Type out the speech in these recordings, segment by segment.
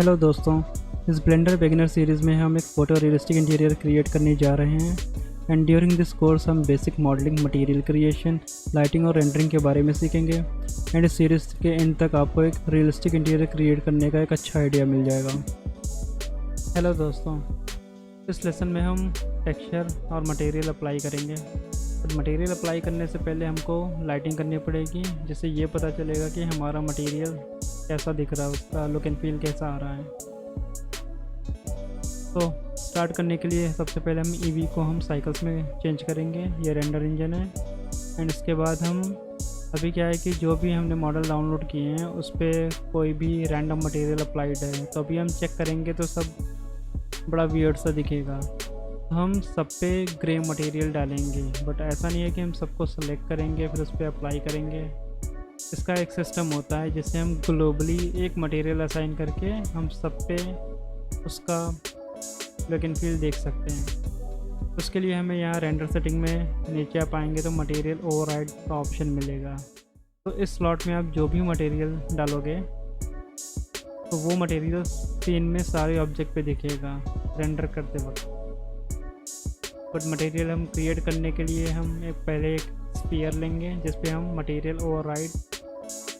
Hello दोस्तों, इस blender beginner series में हम एक फ़ोटो रियलिस्टिक इंटीरियर क्रिएट करने जा रहे हैं। एंड ड्यूरिंग दिस कोर्स हम basic modelling, material creation, lighting और रेंडरिंग के बारे में सीखेंगे। एंड इस सीरीज़ के एंड तक आपको एक रियलिस्टिक इंटीरियर क्रिएट करने का एक अच्छा आइडिया मिल जाएगा। हेलो दोस्तों, इस लेसन में हम टेक्सचर और मटेरियल अप्लाई करेंगे। बट मटेरियल अप्लाई करने से पहले हमको लाइटिंग करनी पड़ेगी, जिससे ये पता चलेगा कि हमारा मटेरियल कैसा दिख रहा है, उसका लुक एंड फील कैसा आ रहा है। तो स्टार्ट करने के लिए सबसे पहले हम ईवी को हम साइकिल्स में चेंज करेंगे। ये रेंडर इंजन है। एंड इसके बाद हम अभी क्या है कि जो भी हमने मॉडल डाउनलोड किए हैं उस पर कोई भी रैंडम मटेरियल अप्लाइड है, तो अभी हम चेक करेंगे तो सब बड़ा वियर्ड सा दिखेगा। तो हम सब पे ग्रे मटेरियल डालेंगे, बट ऐसा नहीं है कि हम सबको सेलेक्ट करेंगे फिर उस पर अप्लाई करेंगे। इसका एक सिस्टम होता है जिससे हम ग्लोबली एक मटेरियल असाइन करके हम सब पे उसका लुक एंड फील देख सकते हैं। उसके लिए हमें यहाँ रेंडर सेटिंग में नीचे आ पाएंगे तो मटेरियल ओवरराइड का ऑप्शन मिलेगा। तो इस स्लॉट में आप जो भी मटेरियल डालोगे तो वो मटेरियल सीन में सारे ऑब्जेक्ट पे दिखेगा रेंडर करते वक्त। बट मटेरियल हम क्रिएट करने के लिए हम पहले एक स्फीयर लेंगे जिस पे हम मटेरियल ओवरराइड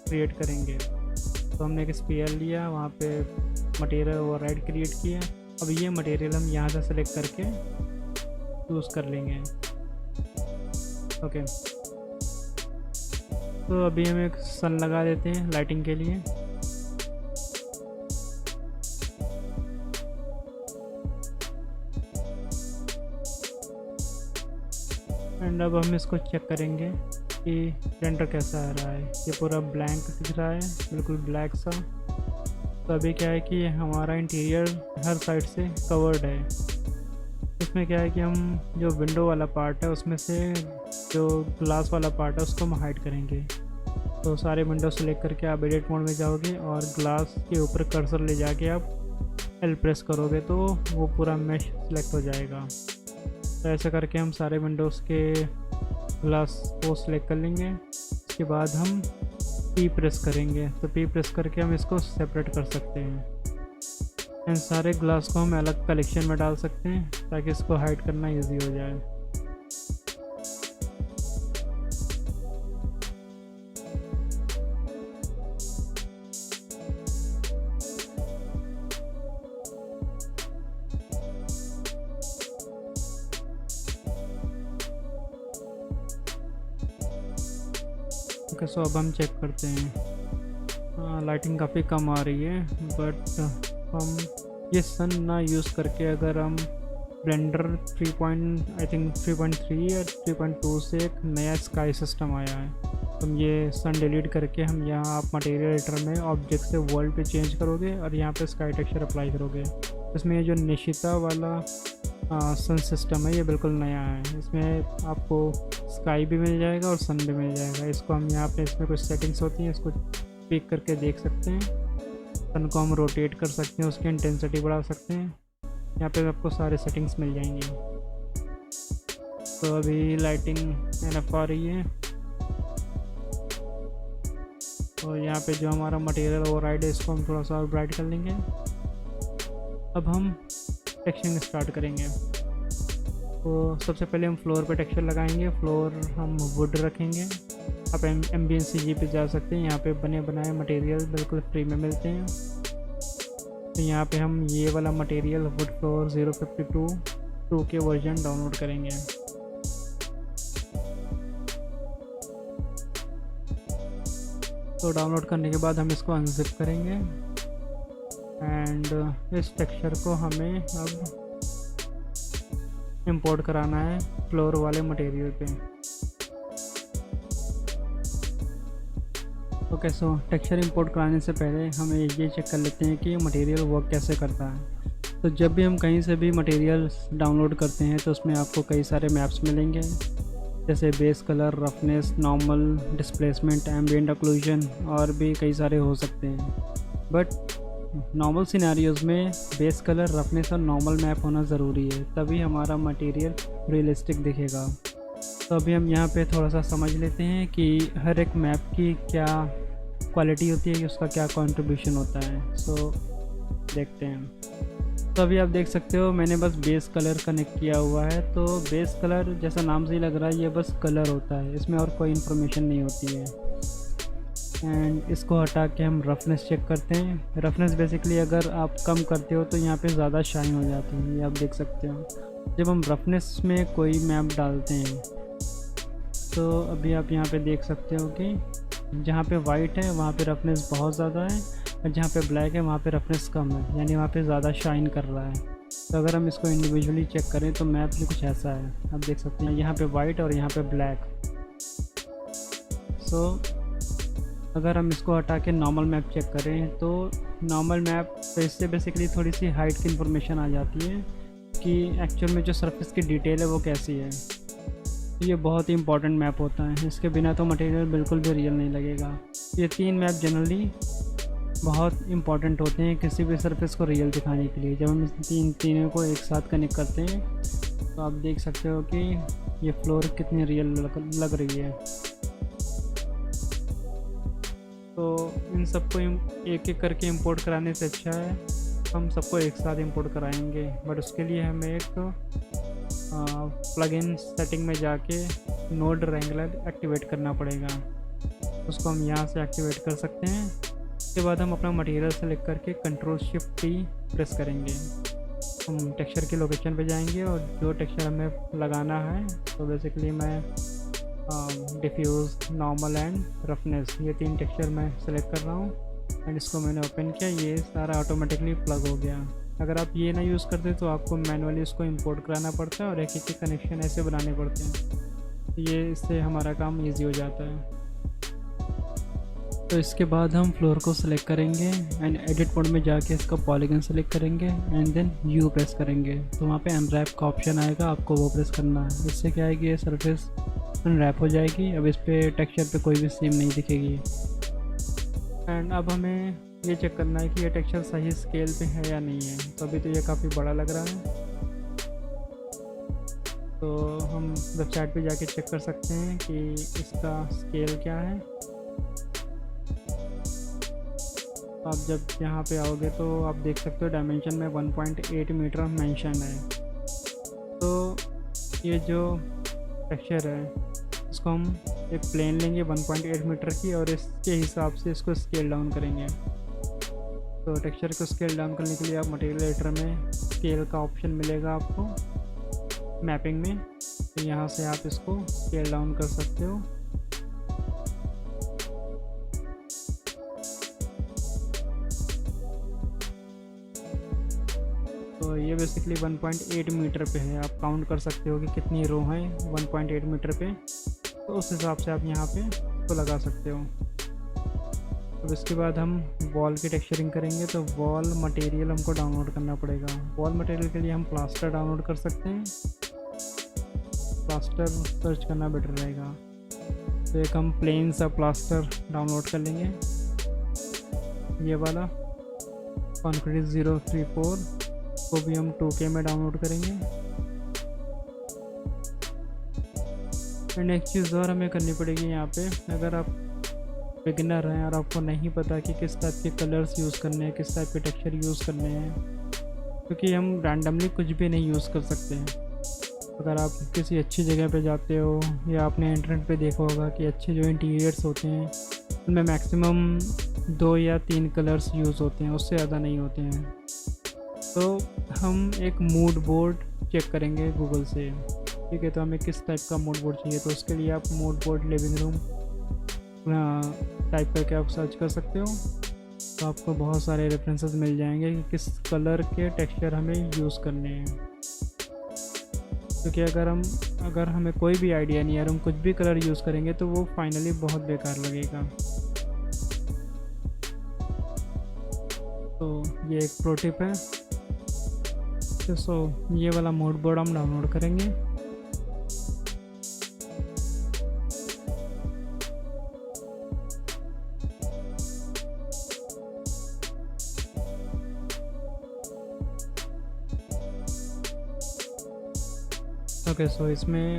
क्रिएट करेंगे। तो हमने एक स्फीयर लिया, वहाँ पे मटेरियल ओवरराइड क्रिएट किया। अब ये मटेरियल हम यहाँ से सेलेक्ट करके यूज़ कर लेंगे। ओके, तो अभी हम एक सन लगा देते हैं लाइटिंग के लिए। एंड अब हम इसको चेक करेंगे कि रेंडर कैसा आ रहा है। ये पूरा ब्लैंक दिख रहा है, बिल्कुल ब्लैक सा। तो अभी क्या है कि हमारा इंटीरियर हर साइड से कवर्ड है। इसमें क्या है कि हम जो विंडो वाला पार्ट है उसमें से जो ग्लास वाला पार्ट है उसको हम हाइड करेंगे। तो सारे विंडो सेलेक्ट करके आप एडिट मोड में जाओगे और ग्लास के ऊपर कर्सर ले जाके आप एल प्रेस करोगे तो वो पूरा मैश सेलेक्ट हो जाएगा। तो ऐसे करके हम सारे विंडोज़ के ग्लास को सिलेक्ट कर लेंगे। उसके बाद हम पी प्रेस करेंगे, तो पी प्रेस करके हम इसको सेपरेट कर सकते हैं। इन सारे ग्लास को हम अलग कलेक्शन में डाल सकते हैं ताकि इसको हाइड करना इजी हो जाए। ओके, सो अब हम चेक करते हैं। लाइटिंग काफ़ी कम आ रही है, बट हम ये सन ना यूज़ करके अगर हम ब्लेंडर 3.3 या 3.2 से एक नया स्काई सिस्टम आया है, तो हम ये सन डिलीट करके हम यहाँ आप मटेरियल एडिटर में ऑब्जेक्ट से वर्ल्ड पे चेंज करोगे और यहाँ पे स्काई टेक्सचर अप्लाई करोगे। इसमें ये जो निशिता वाला सन सिस्टम है ये बिल्कुल नया है। इसमें आपको स्काई भी मिल जाएगा और सन भी मिल जाएगा। इसको हम यहाँ पे इसमें कुछ सेटिंग्स होती हैं, इसको पिक करके देख सकते हैं। सन को हम रोटेट कर सकते हैं, उसकी इंटेंसिटी बढ़ा सकते हैं। यहाँ पे आपको सारे सेटिंग्स मिल जाएंगी। तो अभी लाइटिंग एनफ आ रही है और यहाँ पे जो हमारा मटेरियल ओवरराइड है इसको हम थोड़ा सा और ब्राइट कर लेंगे। अब हम टेक्सचरिंग स्टार्ट करेंगे। तो सबसे पहले हम फ्लोर पे टेक्सचर लगाएंगे। फ्लोर हम वुड रखेंगे। आप MBNCG पे जा सकते हैं, यहाँ पे बने बनाए मटेरियल बिल्कुल फ्री में मिलते हैं। तो यहाँ पे हम ये वाला मटेरियल वुड फ्लोर 052 के वर्जन डाउनलोड करेंगे। तो डाउनलोड करने के बाद हम इसको अनजिप करेंगे एंड इस टेक्सचर को हमें अब इंपोर्ट कराना है फ्लोर वाले मटेरियल पे। ओके, सो टेक्सचर इंपोर्ट कराने से पहले हमें ये चेक कर लेते हैं कि मटेरियल वर्क कैसे करता है। तो जब भी हम कहीं से भी मटेरियल डाउनलोड करते हैं तो उसमें आपको कई सारे मैप्स मिलेंगे, जैसे base colour, roughness, normal, displacement, ambient occlusion और भी कई सारे हो सकते हैं। बट नॉर्मल सिनेरियोज़ में बेस कलर, रफनेस और नॉर्मल मैप होना ज़रूरी है, तभी हमारा मटेरियल रियलिस्टिक दिखेगा। तो अभी हम यहाँ पे थोड़ा सा समझ लेते हैं कि हर एक मैप की क्या क्वालिटी होती है कि उसका क्या कंट्रीब्यूशन होता है। सो देखते हैं। तो अभी आप देख सकते हो मैंने बस बेस कलर कनेक्ट किया हुआ है। तो बेस कलर जैसा नाम से ही लग रहा है, ये बस कलर होता है, इसमें और कोई इन्फॉर्मेशन नहीं होती है। एंड इसको हटा के हम रफनेस चेक करते हैं। रफनेस बेसिकली अगर आप कम करते हो तो यहाँ पे ज़्यादा शाइन हो जाती है, ये आप देख सकते हो। जब हम रफनेस में कोई मैप डालते हैं तो अभी आप यहाँ पे देख सकते हो कि जहाँ पे वाइट है वहाँ पे रफनेस बहुत ज़्यादा है, और जहाँ पे ब्लैक है वहाँ पे रफनेस कम है, यानी वहाँ पे ज़्यादा शाइन कर रहा है। तो अगर हम इसको इंडिविजुअली चेक करें तो मैप में कुछ ऐसा है, आप देख सकते हैं यहाँ पे वाइट और यहाँ पे ब्लैक। सो अगर हम इसको हटा के नॉर्मल मैप चेक करें तो नॉर्मल मैप तो इससे बेसिकली थोड़ी सी हाइट की इन्फॉर्मेशन आ जाती है कि एक्चुअल में जो सरफेस की डिटेल है वो कैसी है। ये बहुत ही इंपॉर्टेंट मैप होता है, इसके बिना तो मटेरियल बिल्कुल भी रियल नहीं लगेगा। ये 3 मैप जनरली बहुत इंपॉर्टेंट होते हैं किसी भी सरफेस को रियल दिखाने के लिए। जब हम इस तीनों को एक साथ कनेक्ट करते हैं तो आप देख सकते हो कि ये फ्लोर कितनी रियल लग रही है। तो इन सबको एक एक करके इंपोर्ट कराने से अच्छा है हम सबको एक साथ इंपोर्ट कराएंगे, बट उसके लिए हमें एक प्लगइन सेटिंग में जाके नोड रेंगुलर एक्टिवेट करना पड़ेगा। उसको हम यहाँ से एक्टिवेट कर सकते हैं। उसके बाद हम अपना मटेरियल सेलेक्ट करके Ctrl+Shift+T प्रेस करेंगे। हम टेक्सचर की लोकेशन पे जाएंगे और जो टेक्सचर हमें लगाना है, तो बेसिकली मैं डिफ्यूज़, नॉर्मल एंड रफनेस, ये 3 टेक्सचर मैं सेलेक्ट कर रहा हूँ। एंड इसको मैंने ओपन किया, ये सारा ऑटोमेटिकली प्लग हो गया। अगर आप ये ना यूज़ करते तो आपको मैनुअली उसको इंपोर्ट कराना पड़ता है और एक एक कनेक्शन ऐसे बनाने पड़ते हैं। ये इससे हमारा काम ईजी हो जाता है। तो इसके बाद हम फ्लोर को सिलेक्ट करेंगे एंड एडिट मोड में जाके इसका पॉलीगन सेलेक्ट करेंगे एंड देन यू प्रेस करेंगे। तो वहाँ पे अनरैप का ऑप्शन आएगा, आपको वो प्रेस करना है। इससे क्या है कि ये सरफेस अनरैप हो जाएगी। अब इस पर टेक्सचर पे कोई भी सीम नहीं दिखेगी। एंड अब हमें ये चेक करना है कि ये टेक्सचर सही स्केल पे है या नहीं है। तो अभी तो ये काफ़ी बड़ा लग रहा है, तो हम वेबसाइट पे जाके चेक कर सकते हैं कि इसका स्केल क्या है। आप जब यहाँ पे आओगे तो आप देख सकते हो डायमेंशन में 1.8 मीटर मेंशन है। तो ये जो टेक्सचर है इसको हम एक प्लेन लेंगे 1.8 मीटर की और इसके हिसाब से इसको स्केल डाउन करेंगे। तो टेक्सचर को स्केल डाउन करने के लिए आप मटेरियल एडिटर में स्केल का ऑप्शन मिलेगा आपको मैपिंग में, तो यहाँ से आप इसको स्केल डाउन कर सकते हो। तो ये बेसिकली 1.8 मीटर पे है। आप काउंट कर सकते हो कि कितनी रो हैं 1.8 मीटर पे, तो उस हिसाब से आप यहाँ पे इसको लगा सकते हो। अब इसके बाद हम वॉल की टेक्सचरिंग करेंगे, तो वॉल मटेरियल हमको डाउनलोड करना पड़ेगा। वॉल मटेरियल के लिए हम प्लास्टर डाउनलोड कर सकते हैं, प्लास्टर सर्च करना बेटर रहेगा। तो एक हम प्लेन सा प्लास्टर डाउनलोड कर लेंगे, ये वाला कॉन्क्रीट 034 को भी हम 2K में डाउनलोड करेंगे। एंड एक चीज़ और हमें करनी पड़ेगी यहाँ पे, अगर आप बिगिनर हैं और आपको नहीं पता कि किस टाइप के कलर्स यूज़ करने हैं, किस टाइप के टेक्सचर यूज़ करने हैं, क्योंकि हम रैंडमली कुछ भी नहीं यूज़ कर सकते हैं। अगर आप किसी अच्छी जगह पे जाते हो या आपने इंटरनेट पे देखा होगा कि अच्छे जो इंटीरियर्स होते हैं उनमें मैक्सिमम 2 या 3 कलर्स यूज़ होते हैं, उससे ज़्यादा नहीं होते हैं। तो हम एक मूड बोर्ड चेक करेंगे गूगल से, ठीक है। तो हमें किस टाइप का मूड बोर्ड चाहिए, तो उसके लिए आप mood board living room type करके आप सर्च कर सकते हो। तो आपको बहुत सारे रेफरेंसेस मिल जाएंगे कि किस कलर के टेक्सचर हमें यूज़ करने हैं। क्योंकि अगर हमें कोई भी आइडिया नहीं है और हम कुछ भी कलर यूज़ करेंगे तो वो फाइनली बहुत बेकार लगेगा। तो ये एक प्रो टिप है। तो ये वाला मूड बोर्ड हम डाउनलोड करेंगे। ओके, सो इसमें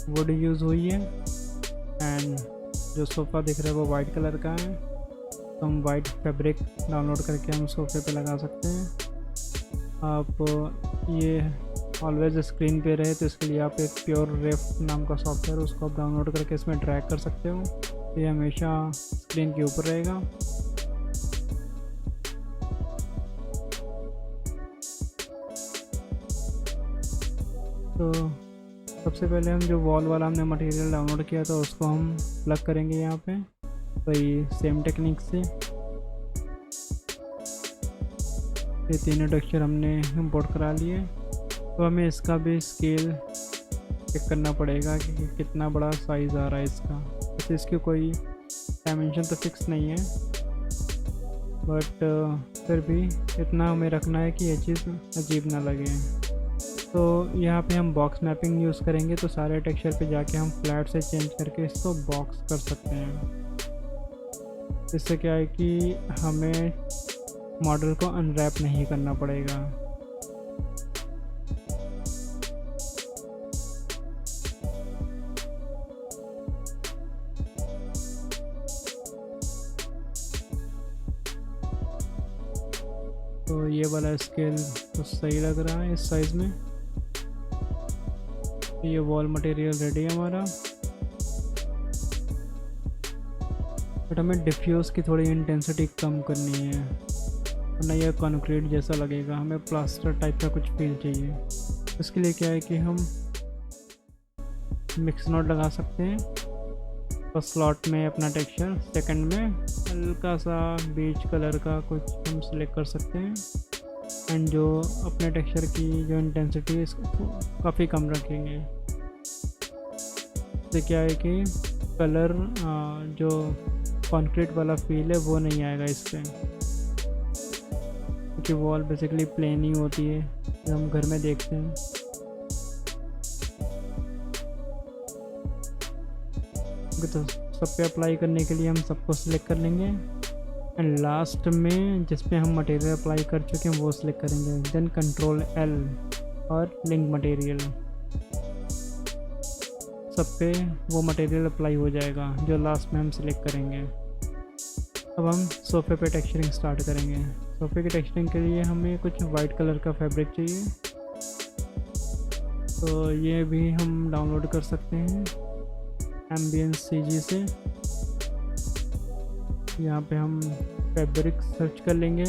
वुड यूज़ हुई है एंड जो सोफ़ा दिख रहा है वो वाइट कलर का है। तो हम वाइट फैब्रिक डाउनलोड करके हम सोफे पे लगा सकते हैं। आप ये ऑलवेज स्क्रीन पे रहे तो इसके लिए आप एक प्योर रेफ नाम का सॉफ्टवेयर उसको आप डाउनलोड करके इसमें ड्रैग कर सकते हो, तो ये हमेशा स्क्रीन के ऊपर रहेगा। तो सबसे पहले हम जो वॉल वाला हमने मटेरियल डाउनलोड किया था उसको हम प्लग करेंगे यहाँ पे, वही सेम टेक्निक से। ये तीनों टेक्सचर हमने इंपोर्ट करा लिए। तो हमें इसका भी स्केल चेक करना पड़ेगा कि कितना बड़ा साइज़ आ रहा है इसका। वैसे इसकी कोई डायमेंशन तो फिक्स नहीं है, बट फिर भी इतना हमें रखना है कि ये चीज़ अजीब ना लगे। तो यहाँ पे हम बॉक्स मैपिंग यूज़ करेंगे, तो सारे टेक्सचर पे जाके हम फ्लैट से चेंज करके इसको बॉक्स कर सकते हैं। इससे क्या है कि हमें मॉडल को अनरैप नहीं करना पड़ेगा। तो ये वाला स्केल तो सही लग रहा है इस साइज़ में। ये वॉल मटेरियल रेडी है हमारा, बट हमें डिफ्यूज़ की थोड़ी इंटेंसिटी कम करनी है, वरना यह कंक्रीट जैसा लगेगा। हमें प्लास्टर टाइप का कुछ फील चाहिए। इसके लिए क्या है कि हम मिक्स नोट लगा सकते हैं। फर्स्ट स्लॉट में अपना टेक्सचर, सेकंड में हल्का सा बीच कलर का कुछ हम सिलेक्ट कर सकते हैं, एंड जो अपने टेक्सचर की जो इंटेंसिटी है इसको काफ़ी कम रखेंगे। इससे क्या है कि कलर जो कंक्रीट वाला फील है वो नहीं आएगा इस पर, क्योंकि वॉल बेसिकली प्लेन ही होती है जो हम घर में देखते हैं। तो सब पे अप्लाई करने के लिए हम सबको सिलेक्ट कर लेंगे, एंड लास्ट में जिस पे हम मटेरियल अप्लाई कर चुके हैं वो सिलेक्ट करेंगे। देन कंट्रोल L और लिंक मटेरियल, सब पे वो मटेरियल अप्लाई हो जाएगा जो लास्ट में हम सिलेक्ट करेंगे। अब हम सोफ़े पे टेक्सचरिंग स्टार्ट करेंगे। सोफ़े की टेक्सचरिंग के लिए हमें कुछ वाइट कलर का फैब्रिक चाहिए, तो ये भी हम डाउनलोड कर सकते हैं एम्बियंस CG से। यहाँ पे हम फैब्रिक सर्च कर लेंगे,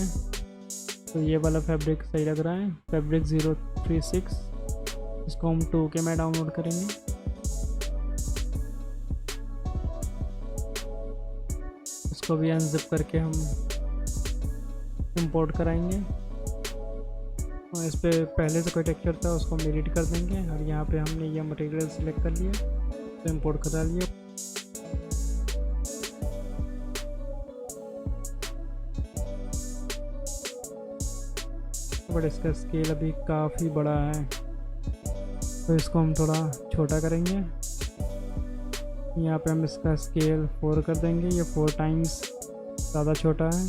तो ये वाला फैब्रिक सही लग रहा है, फैब्रिक 036। इसको हम 2K में डाउनलोड करेंगे। इसको भी अनजिप करके हम इंपोर्ट कराएंगे, और इस पे पहले से कोई टेक्सचर था उसको हम डिलीट कर देंगे। और यहाँ पे हमने ये मटेरियल सेलेक्ट कर लिया, तो इंपोर्ट करा लिया। बट इसका स्केल अभी काफ़ी बड़ा है, तो इसको हम थोड़ा छोटा करेंगे। यहाँ पे हम इसका स्केल 4 कर देंगे, ये 4 टाइम्स ज़्यादा छोटा है,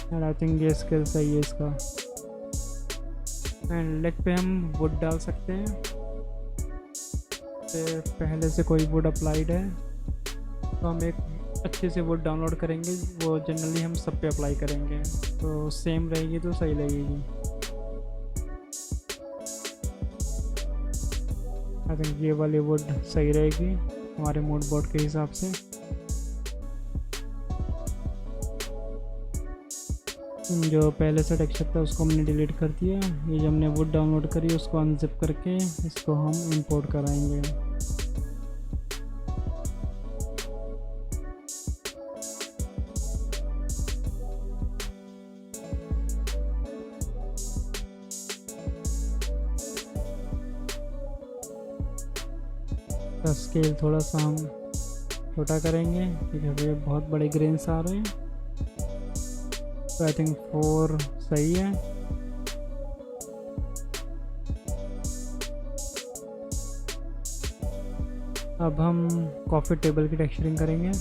एंड आई थिंक ये स्केल सही है इसका। एंड लेग पे हम वुड डाल सकते हैं, पहले से कोई वुड अप्लाइड है तो हम एक अच्छे से वुड डाउनलोड करेंगे, वो जनरली हम सब पे अप्लाई करेंगे, तो सेम रहेगी तो सही लगेगी। आई थिंक ये वाली वुड सही रहेगी हमारे मूड बोर्ड के हिसाब से। जो पहले से टेक्सचर था उसको हमने डिलीट कर दिया। ये जो हमने वुड डाउनलोड करी उसको अनजिप करके इसको हम इंपोर्ट कराएंगे। का स्केल थोड़ा सा हम छोटा करेंगे क्योंकि ये बहुत बड़े ग्रेन्स आ रहे हैं, तो आई थिंक 4 सही है। अब हम कॉफ़ी टेबल की टेक्सचरिंग करेंगे।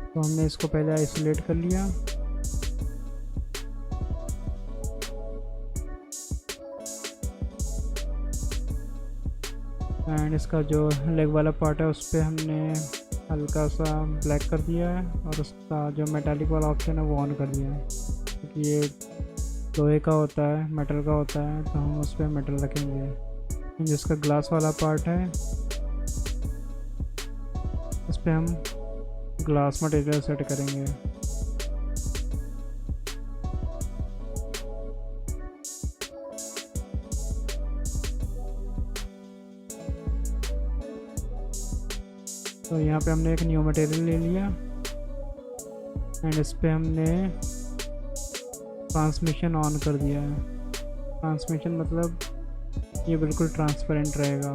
तो हमने इसको पहले आइसोलेट कर लिया, एंड इसका जो लेग वाला पार्ट है उस पर हमने हल्का सा ब्लैक कर दिया है और उसका जो मेटालिक वाला ऑप्शन है वो ऑन कर दिया है, क्योंकि ये लोहे का होता है, मेटल का होता है, तो हम उस पर मेटल रखेंगे। जिसका ग्लास वाला पार्ट है उस पर हम ग्लास मटेरियल सेट करेंगे। तो यहाँ पे हमने एक न्यू मटेरियल ले लिया एंड इस पे हमने ट्रांसमिशन ऑन कर दिया है। ट्रांसमिशन मतलब ये बिल्कुल ट्रांसपेरेंट रहेगा।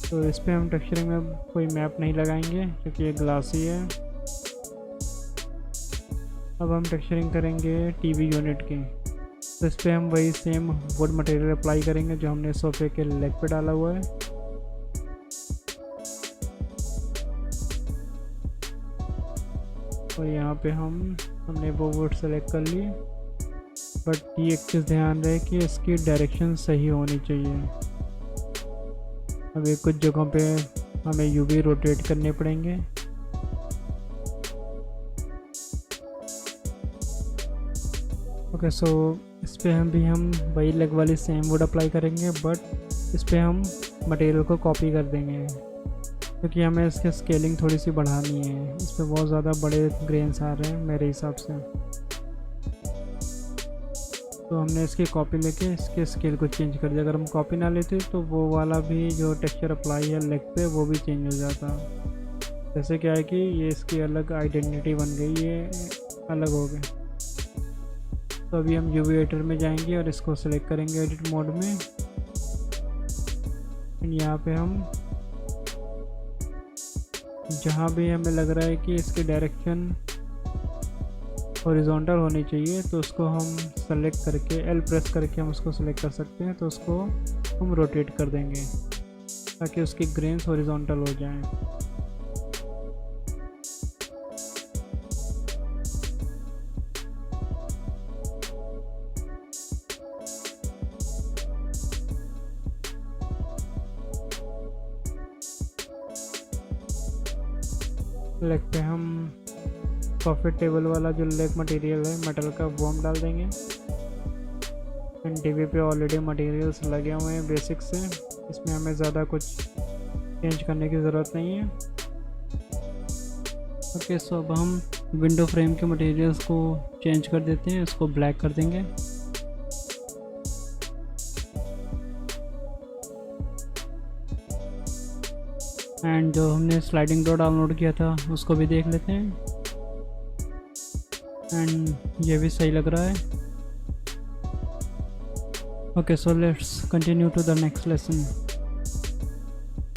तो इस पे हम टेक्सचरिंग में कोई मैप नहीं लगाएंगे क्योंकि ये ग्लासी है। अब हम टेक्सचरिंग करेंगे टीवी यूनिट की। तो इस पे हम वही सेम वुड मटेरियल अप्लाई करेंगे जो हमने सोफे के लेग पे डाला हुआ है। और यहाँ पे हमने वो वुड सेलेक्ट कर ली, बट ये एक चीज़ ध्यान रहे कि इसकी डायरेक्शन सही होनी चाहिए। अभी कुछ जगहों पे हमें यूवी रोटेट करने पड़ेंगे। ओके, सो इस पे हम वही लेग वाली सेम वुड अप्लाई करेंगे, बट इस पे हम मटेरियल को कॉपी कर देंगे क्योंकि हमें इसकी स्केलिंग थोड़ी सी बढ़ानी है। इस पे बहुत ज़्यादा बड़े ग्रेन्स आ रहे हैं मेरे हिसाब से। तो हमने इसकी कॉपी लेके इसके स्केल को चेंज कर दिया। अगर हम कॉपी ना लेते तो वो वाला भी जो टेक्सचर अप्लाई है लेग पे वो भी चेंज हो जाता। जैसे क्या है कि ये इसकी अलग आइडेंटिटी बन गई, ये अलग हो गए। तो अभी हम यूवी एडिटर में जाएंगे और इसको सेलेक्ट करेंगे एडिट मोड में। यहाँ पे हम जहाँ भी हमें लग रहा है कि इसकी डायरेक्शन हॉरिजॉन्टल होनी चाहिए तो उसको हम सेलेक्ट करके एल प्रेस करके हम उसको सेलेक्ट कर सकते हैं। तो उसको हम रोटेट कर देंगे ताकि उसकी ग्रेन्स हॉरिजॉन्टल हो जाएं। लेग पे हम परफेक्ट टेबल वाला जो लेग मटेरियल है मेटल का वो हम डाल देंगे। एंड टीवी पे ऑलरेडी मटेरियल्स लगे हुए हैं बेसिक से, इसमें हमें ज़्यादा कुछ चेंज करने की ज़रूरत नहीं है। ओके, सो अब हम विंडो फ्रेम के मटेरियल्स को चेंज कर देते हैं, इसको ब्लैक कर देंगे। एंड जो हमने स्लाइडिंग डोर डाउनलोड किया था उसको भी देख लेते हैं। एंड ये भी सही लग रहा है। Okay, so let's continue to the next lesson.